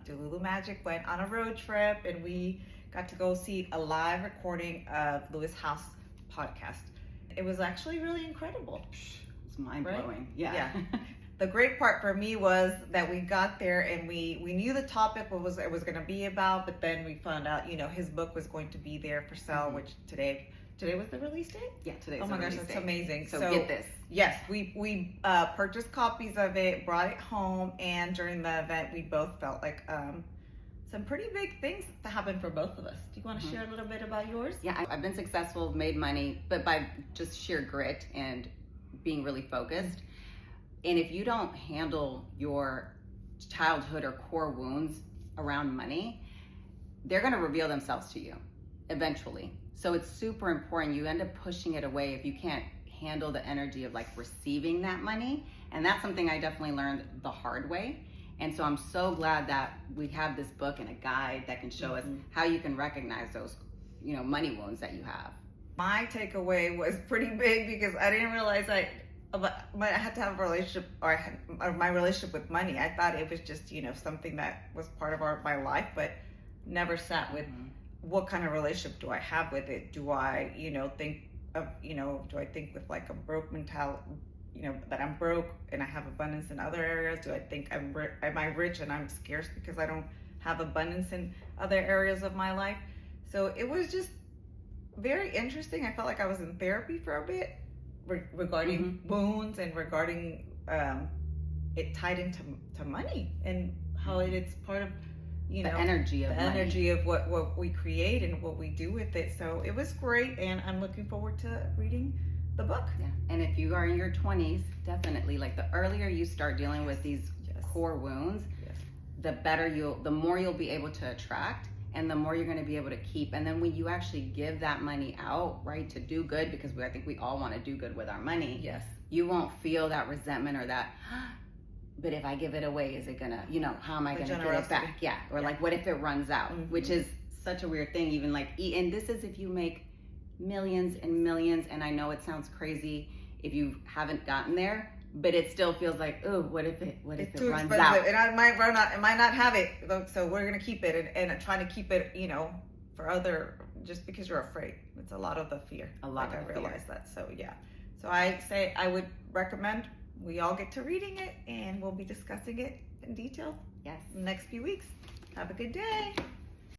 Delulu Magic went on a road trip, and we got to go see a live recording of Lewis House podcast. It was actually really incredible. It's mind-blowing. Right? Yeah. The great part for me was that we got there and we knew the topic it was going to be about, but then we found out, his book was going to be there for sale, which today was the release date? Yeah, today's oh the my gosh, release that's date. amazing. So get this. Yes, we purchased copies of it, brought it home, and during the event we both felt like some pretty big things to happen for both of us. Do you want to share a little bit about yours? Yeah, I've been successful, made money, but by just sheer grit and being really focused. And if you don't handle your childhood or core wounds around money, they're going to reveal themselves to you eventually. So it's super important. You end up pushing it away if you can't handle the energy of like receiving that money. And that's something I definitely learned the hard way. And so I'm so glad that we have this book and a guide that can show us how you can recognize those, money wounds that you have. My takeaway was pretty big because I didn't realize I had to have a relationship or my relationship with money. I thought it was just, something that was part of my life, but never sat with what kind of relationship do I have with it? Do I, think of, do I think with like a broke mentality, that I'm broke and I have abundance in other areas? Do I think am I rich and I'm scarce because I don't have abundance in other areas of my life? So it was just very interesting. I felt like I was in therapy for a bit regarding wounds and regarding it tied into money and how it's part of the energy of what we create and what we do with it. So it was great, and I'm looking forward to reading the book. Yeah, and if you are in your 20s, definitely, like the earlier you start dealing with these core wounds, the more you'll be able to attract, and the more you're going to be able to keep. And then when you actually give that money out, right, to do good, because I think we all want to do good with our money. Yes. You won't feel that resentment or that, but if I give it away, is it gonna, how am I going to get it back? Yeah. Or like, what if it runs out? Which is such a weird thing, even like, and this is if you make millions and millions, and I know it sounds crazy if you haven't gotten there, but it still feels like, oh, what if it runs out? And I might run out, I might not have it, so we're gonna keep it and trying to keep it, for other, just because you're afraid. It's a lot of the fear. I realize that. So yeah. So I say I would recommend we all get to reading it, and we'll be discussing it in detail. Yes. In the next few weeks. Have a good day.